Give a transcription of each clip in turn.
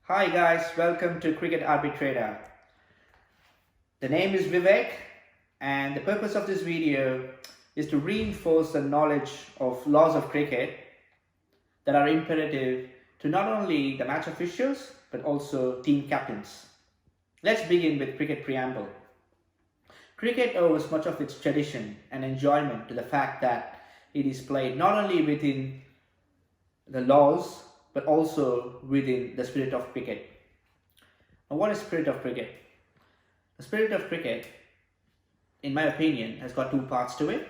Hi guys, welcome to Cricket Arbitrator. The name is Vivek and the purpose of this video is to reinforce the knowledge of laws of cricket that are imperative to not only the match officials but also team captains. Let's begin with cricket preamble. Cricket owes much of its tradition and enjoyment to the fact that it is played not only within the laws but also within the spirit of cricket. Now, what is spirit of cricket? The spirit of cricket, in my opinion, has got two parts to it,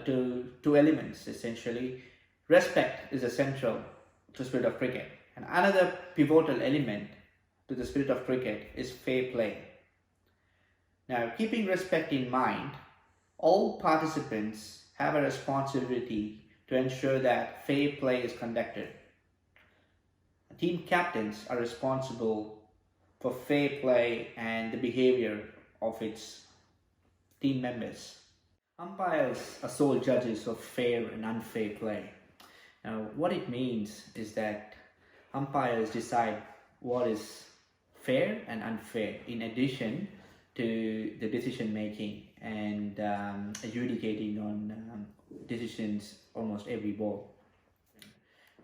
two elements essentially. Respect is essential to spirit of cricket, and another pivotal element to the spirit of cricket is fair play. Now, keeping respect in mind, all participants have a responsibility to ensure that fair play is conducted. Team captains are responsible for fair play and the behavior of its team members. Umpires are sole judges of fair and unfair play. Now, what it means is that umpires decide what is fair and unfair in addition to the decision making and adjudicating on decisions almost every ball.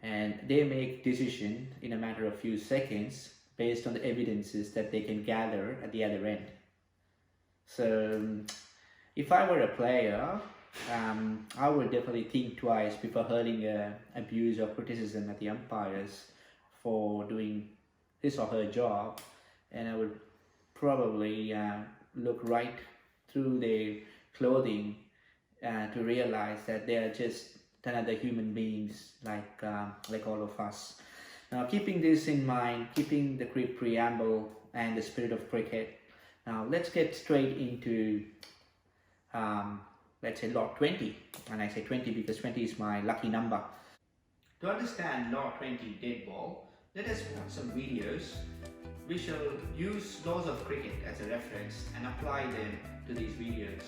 And they make decisions in a matter of few seconds based on the evidences that they can gather at the other end. So if I were a player, I would definitely think twice before hurling abuse or criticism at the umpires for doing his or her job, and I would probably look right through their clothing to realize that they are just another human beings like all of us. Now, keeping this in mind, keeping the preamble and the spirit of cricket, now let's get straight into let's say Law 20, and I say 20 because 20 is my lucky number. To understand Law 20 dead ball, let us watch some videos. We shall use laws of cricket as a reference and apply them to these videos.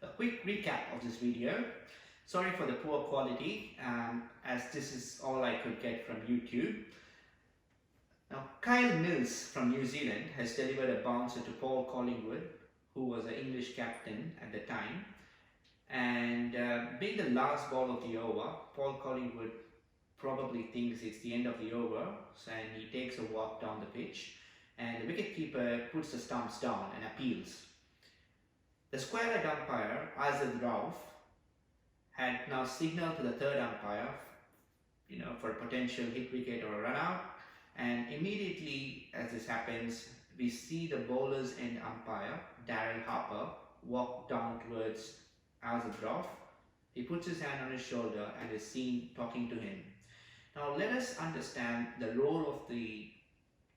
A quick recap of this video. Sorry for the poor quality, as this is all I could get from YouTube. Now, Kyle Mills from New Zealand has delivered a bouncer to Paul Collingwood, who was an English captain at the time. And being the last ball of the over, Paul Collingwood probably thinks it's the end of the over, and he takes a walk down the pitch, and the wicketkeeper puts the stumps down and appeals. The square-leg umpire, Azad Rauf, had now signaled to the third umpire, for a potential hit wicket or a run out. And immediately as this happens, we see the bowler's end umpire, Daryl Harper, walk down towards Azad Rauf. He puts his hand on his shoulder and is seen talking to him. Now let us understand the role of the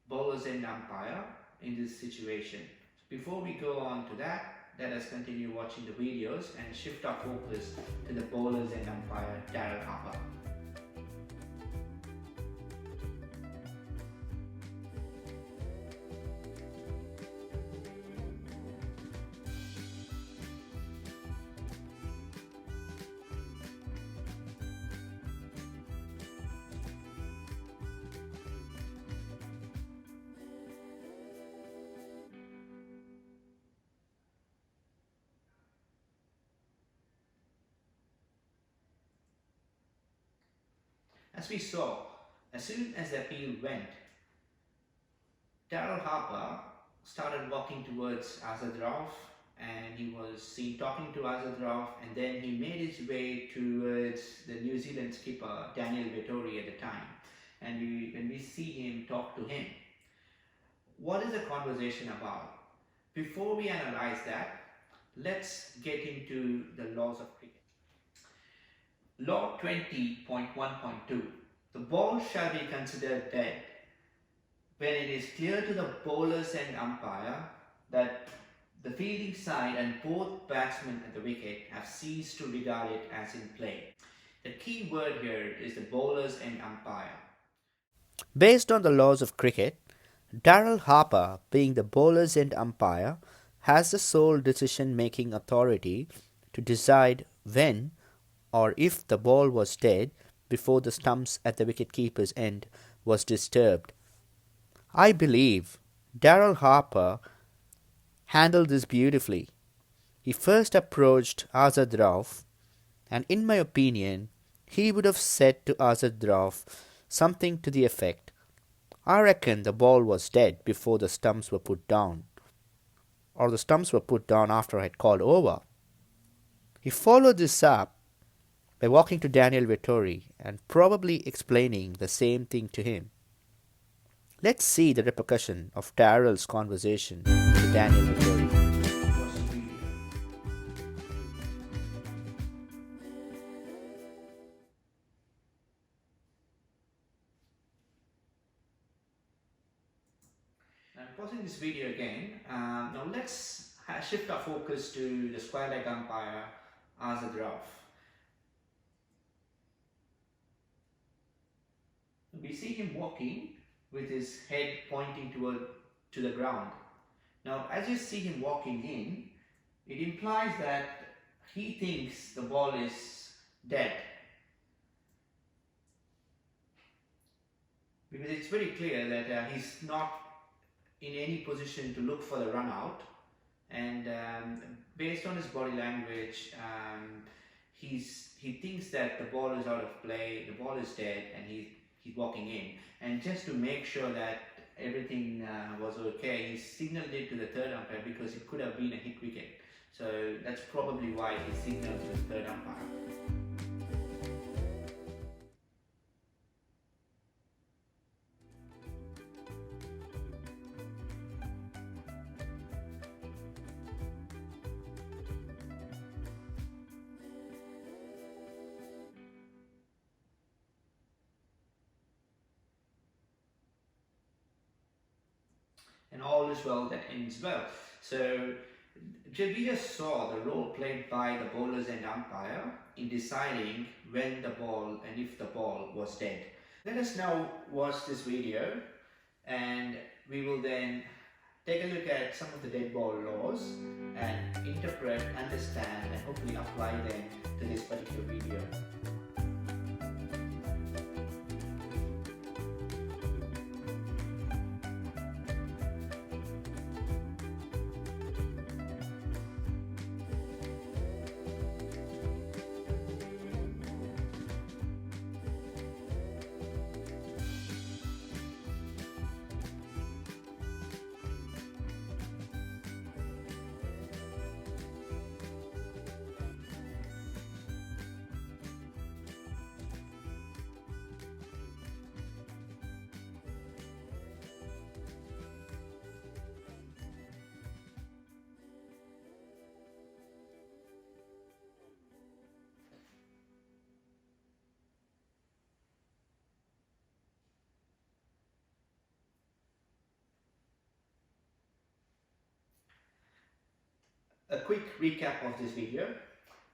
bowler's end umpire in this situation. Before we go on to that, let us continue watching the videos and shift our focus to the bowlers and umpire Daryl Harper. As we saw, as soon as the appeal went, Daryl Harper started walking towards Azad Rauf, and he was seen talking to Azad Rauf, and then he made his way towards the New Zealand skipper Daniel Vettori at the time. And when we see him talk to him, what is the conversation about? Before we analyze that, let's get into the laws of cricket. Law 20.1.2. The ball shall be considered dead when it is clear to the bowler's end umpire that the fielding side and both batsmen at the wicket have ceased to regard it as in play. The key word here is the bowlers and umpire. Based on the laws of cricket, Daryl Harper, being the bowler's end umpire, has the sole decision-making authority to decide when or if the ball was dead before the stumps at the wicket-keeper's end was disturbed. I believe Daryl Harper handled this beautifully. He first approached Azad Rauf, and in my opinion, he would have said to Azad Rauf something to the effect, "I reckon the ball was dead before the stumps were put down, or the stumps were put down after I had called over." He followed this up by walking to Daniel Vettori and probably explaining the same thing to him. Let's see the repercussion of Daryl's conversation with Daniel Vettori. I'm pausing this video again. Now let's shift our focus to the square leg umpire Azad Rauf. We see him walking with his head pointing to the ground. Now as you see him walking in, it implies that he thinks the ball is dead. Because it's very clear that he's not in any position to look for the run out, and based on his body language, he thinks that the ball is out of play, the ball is dead, and he's walking in. And just to make sure that everything was okay, he signaled it to the third umpire because it could have been a hit wicket. So that's probably why he signaled to the third umpire. And all is well that ends well. So we just saw the role played by the bowlers and umpire in deciding when the ball and if the ball was dead. Let us now watch this video, and we will then take a look at some of the dead ball laws and interpret, understand, and hopefully apply them to this particular video. A quick recap of this video.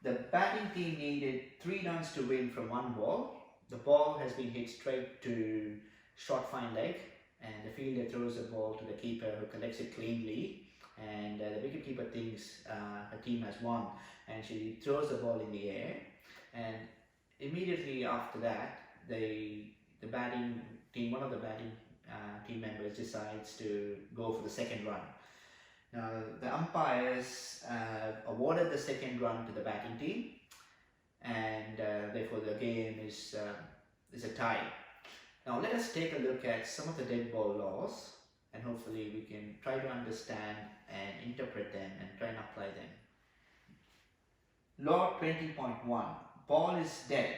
The batting team needed 3 runs to win from one ball. The ball has been hit straight to short fine leg, and the fielder throws the ball to the keeper, who collects it cleanly, and the wicketkeeper thinks her team has won, and she throws the ball in the air, and immediately after that the batting team, one of the batting team members decides to go for the second run. Now, the umpires awarded the second run to the batting team, and therefore the game is a tie. Now, let us take a look at some of the dead ball laws, and hopefully we can try to understand and interpret them and try and apply them. Law 20.1. Ball is dead.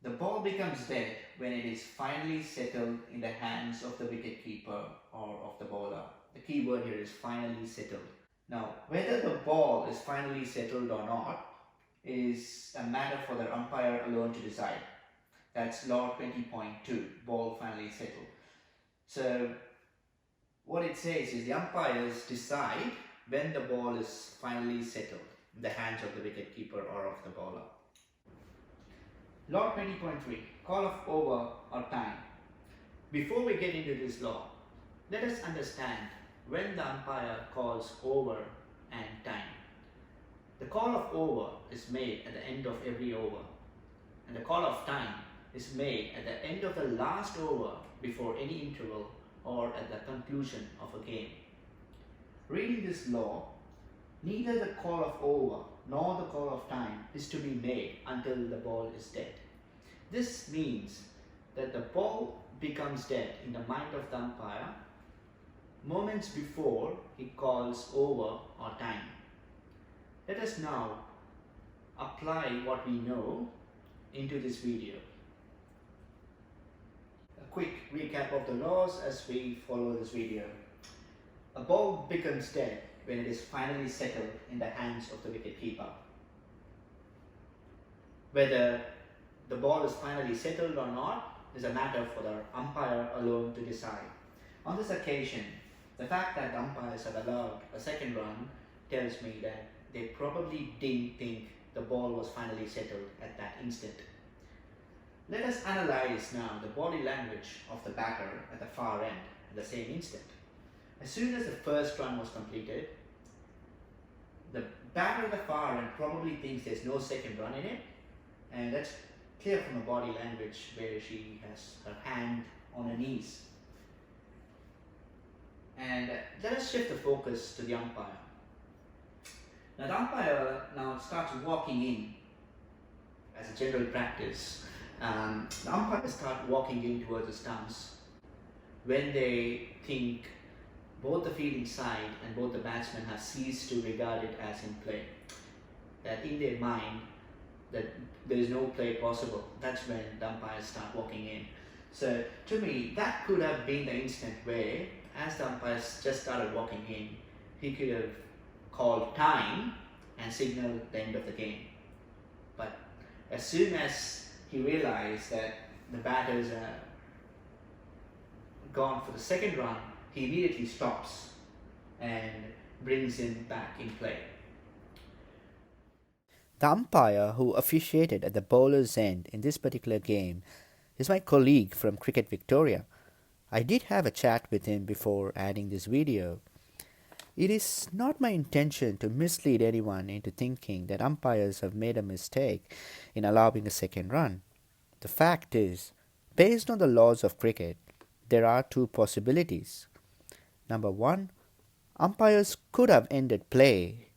The ball becomes dead when it is finally settled in the hands of the wicketkeeper or of the bowler. The key word here is finally settled. Now, whether the ball is finally settled or not is a matter for the umpire alone to decide. That's Law 20.2, ball finally settled. So, what it says is the umpires decide when the ball is finally settled in the hands of the wicketkeeper or of the bowler. Law 20.3, call of over or time. Before we get into this law, let us understand when the umpire calls over and time. The call of over is made at the end of every over, and the call of time is made at the end of the last over before any interval or at the conclusion of a game. Reading this law, neither the call of over nor the call of time is to be made until the ball is dead. This means that the ball becomes dead in the mind of the umpire moments before he calls over or time. Let us now apply what we know into this video. A quick recap of the laws as we follow this video. A ball becomes dead when it is finally settled in the hands of the wicketkeeper. Whether the ball is finally settled or not is a matter for the umpire alone to decide. On this occasion, the fact that the umpires have allowed a second run tells me that they probably didn't think the ball was finally settled at that instant. Let us analyze now the body language of the batter at the far end at the same instant. As soon as the first run was completed, the batter at the far end probably thinks there's no second run in it, and that's clear from the body language where she has her hand on her knees. And let us shift the focus to the umpire. Now the umpire now starts walking in as a general practice. The umpires start walking in towards the stumps when they think both the fielding side and both the batsmen have ceased to regard it as in play. That in their mind that there is no play possible. That's when the umpires start walking in. So to me, that could have been the instant where, as the umpires just started walking in, he could have called time and signaled the end of the game. But as soon as he realized that the batters are gone for the second run, he immediately stops and brings him back in play. The umpire who officiated at the bowler's end in this particular game is my colleague from Cricket Victoria. I did have a chat with him before adding this video. It is not my intention to mislead anyone into thinking that umpires have made a mistake in allowing a second run. The fact is, based on the laws of cricket, there are two possibilities. Number one, umpires could have ended play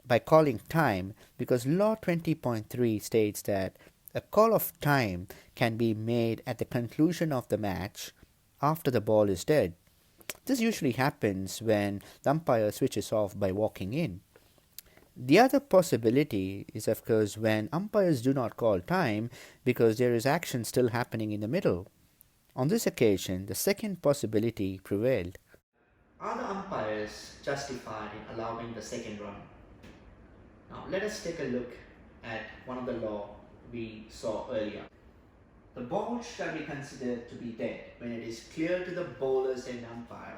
by calling time because Law 20.3 states that a call of time can be made at the conclusion of the match after the ball is dead. This usually happens when the umpire switches off by walking in. The other possibility is, of course, when umpires do not call time because there is action still happening in the middle. On this occasion, the second possibility prevailed. Are the umpires justified in allowing the second run? Now let us take a look at one of the law we saw earlier. The ball shall be considered to be dead when it is clear to the bowler's end umpire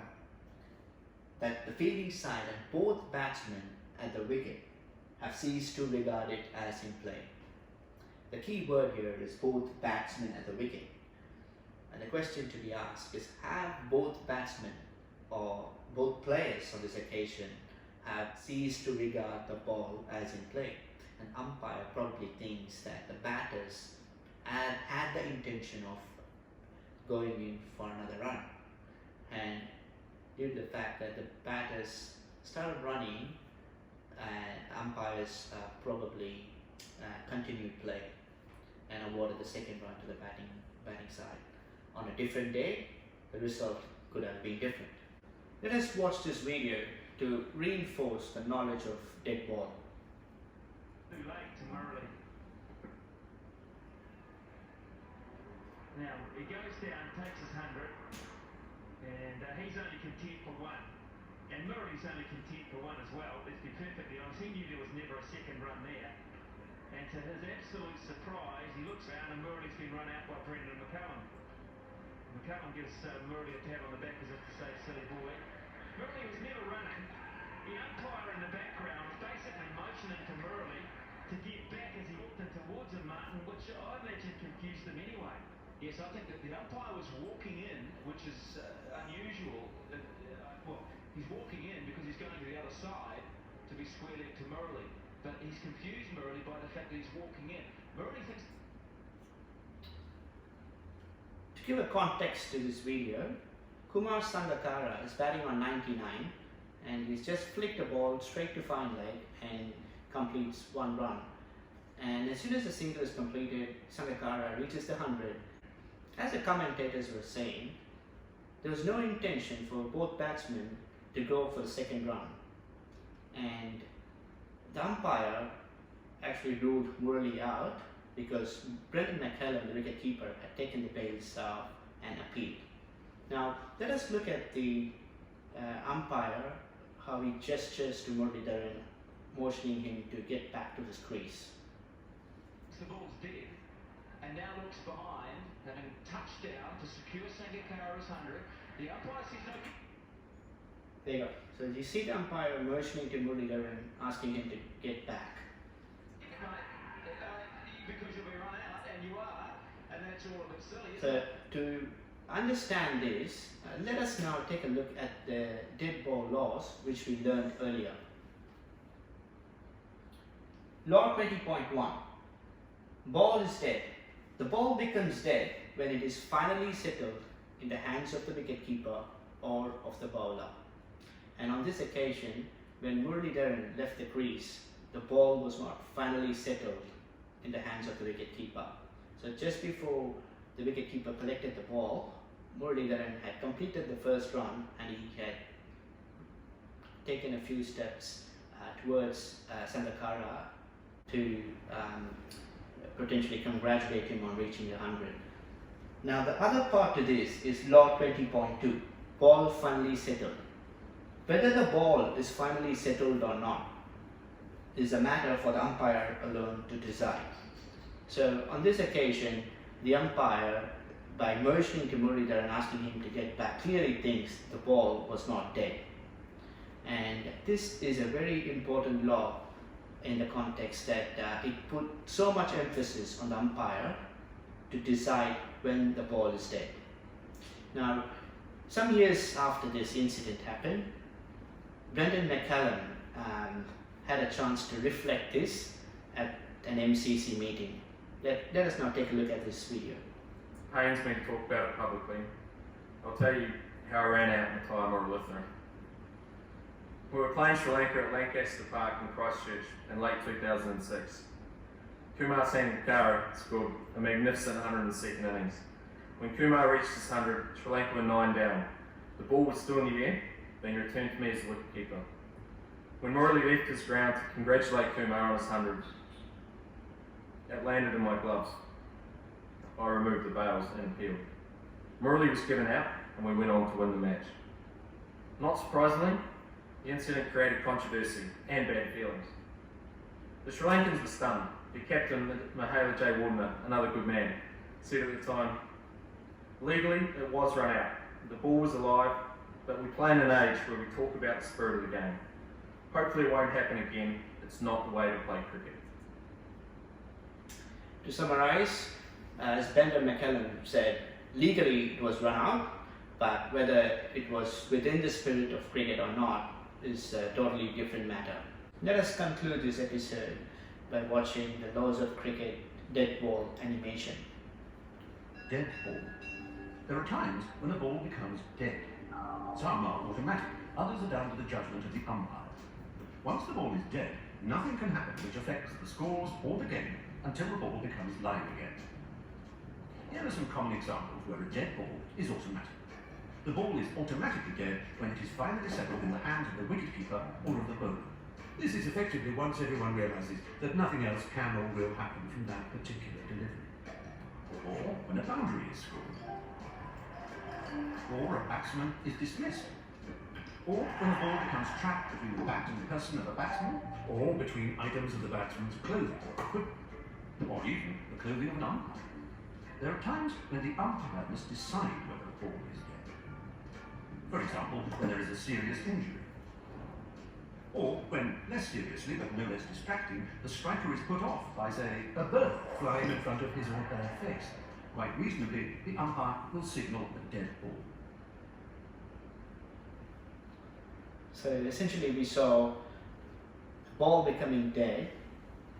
that the fielding side and both batsmen at the wicket have ceased to regard it as in play. The key word here is both batsmen at the wicket. And the question to be asked is, have both batsmen or both players on this occasion have ceased to regard the ball as in play? An umpire probably thinks that the batters had the intention of going in for another run, and due to the fact that the batters started running, umpires probably continued play and awarded the second run to the batting side. On a different day, the result could have been different. Let us watch this video to reinforce the knowledge of dead ball. Too late to Murray. Now he goes down, takes his 100, and he's only content for one. And Murray's only content for one as well. Let's be perfectly honest, he knew there was never a second run there. And to his absolute surprise, he looks around and Murray's been run out by Brendan McCullum. McCullum gives Murray a pat on the back as if to say, silly boy. Murray was never running. He which is unusual. Well, he's walking in because he's going to the other side to be square leg to Murali, but he's confused Murali by the fact that he's walking in. Murali thinks. To give a context to this video, Kumar Sangakkara is batting on 99 and he's just flicked the ball straight to fine leg and completes one run. And as soon as the single is completed, Sangakkara reaches the 100. As the commentators were saying, there was no intention for both batsmen to go for the second run. And the umpire actually ruled Murali out because Brendan McCallum, the wicket-keeper, had taken the bails and appealed. Now, let us look at the umpire, how he gestures to Muralidharan, motioning him to get back to his crease. The ball's dead, and now looks behind, having touched down to secure Sangakkara's 100. The umpire sees no. There you go. So you see the umpire motioning to Muralidharan, asking him to get back. Because you'll be run out, and you are, and that's all a bit silly, isn't So it? to understand this, let us now take a look at the dead ball laws which we learned earlier. Law 20.1. Ball is dead. The ball becomes dead when it is finally settled in the hands of the wicketkeeper or of the bowler. And on this occasion, when Muralidharan left the crease, the ball was not finally settled in the hands of the wicketkeeper. So just before the wicketkeeper collected the ball, Muralidharan had completed the first run and he had taken a few steps towards Sangakkara to potentially congratulate him on reaching the 100. Now the other part to this is Law 20.2, ball finally settled. Whether the ball is finally settled or not is a matter for the umpire alone to decide. So on this occasion, the umpire, by motioning to Muralidharan and asking him to get back, clearly thinks the ball was not dead. And this is a very important law in the context that it put so much emphasis on the umpire to decide when the ball is dead. Now, some years after this incident happened, Brendan McCallum had a chance to reflect this at an MCC meeting. Let us now take a look at this video. Pains me to talk about it publicly. I'll tell you how I ran out in the time or Lutheran. We were playing Sri Lanka at Lancaster Park in Christchurch in late 2006. Kumar Sangakkara scored a magnificent 100 in the second innings. When Kumar reached his 100, Sri Lanka were 9 down. The ball was still in the air, being returned to me as the wicketkeeper. When Murali left his ground to congratulate Kumar on his 100, it landed in my gloves. I removed the bails and appealed. Murali was given out and we went on to win the match. Not surprisingly, the incident created controversy and bad feelings. The Sri Lankans were stunned. The captain, Mahela J. Wardner, another good man, said at the time, legally it was run out. The ball was alive, but we play in an age where we talk about the spirit of the game. Hopefully it won't happen again. It's not the way to play cricket. To summarize, as Brendan McCallum said, legally it was run out, but whether it was within the spirit of cricket or not is a totally different matter. Let us conclude this episode by watching the Laws of Cricket dead ball animation. Dead ball. There are times when a ball becomes dead. Some are automatic, others are down to the judgment of the umpire. Once the ball is dead, nothing can happen which affects the scores or the game until the ball becomes live again. Here are some common examples where a dead ball is automatic. The ball is automatically dead when it is finally settled in the hands of the wicketkeeper or of the bowler. This is effectively once everyone realises that nothing else can or will happen from that particular delivery. Or when a boundary is scored. Or a batsman is dismissed. Or when a ball becomes trapped between the bat and the person of a batsman, or between items of the batsman's clothing or equipment, or even the clothing of an umpire. There are times when the umpire must decide whether a ball is dead. For example, when there is a serious injury. Or when, less seriously but no less distracting, the striker is put off by, say, a bird flying in front of his or her face. Quite reasonably, the umpire will signal a dead ball. So essentially we saw ball becoming dead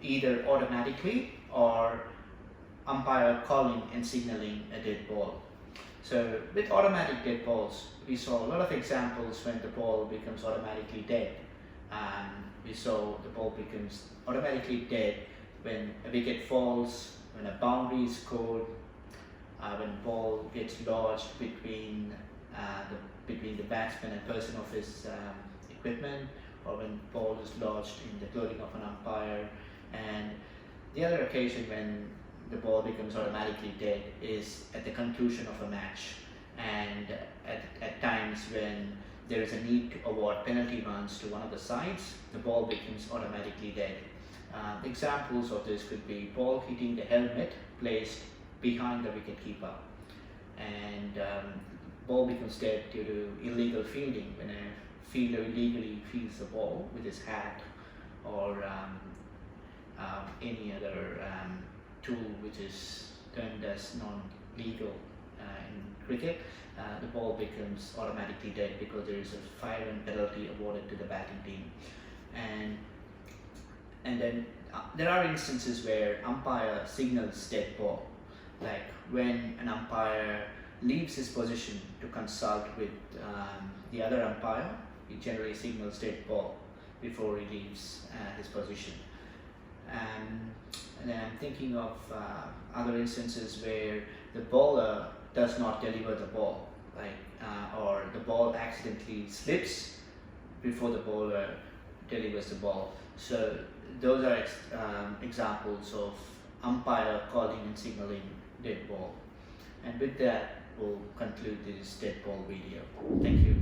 either automatically or umpire calling and signaling a dead ball. So with automatic dead balls, we saw a lot of examples when the ball becomes automatically dead. We saw the ball becomes automatically dead when a wicket falls, when a boundary is scored, when ball gets lodged between the batsman and person of his equipment, or when ball is lodged in the clothing of an umpire. And the other occasion when the ball becomes automatically dead is at the conclusion of a match, and at times when there is a need to award penalty runs to one of the sides, the ball becomes automatically dead. Examples of this could be ball hitting the helmet placed behind the wicketkeeper, and ball becomes dead due to illegal fielding when a fielder illegally fields the ball with his hat or any other tool which is termed as non-legal in cricket. The ball becomes automatically dead because there is a fire and penalty awarded to the batting team. And then there are instances where umpire signals dead ball, like when an umpire leaves his position to consult with the other umpire, he generally signals dead ball before he leaves his position. And then I'm thinking of other instances where the bowler does not deliver the ball, or the ball accidentally slips before the bowler delivers the ball. So those are examples of umpire calling and signaling dead ball. And with that, we'll conclude this dead ball video. Thank you.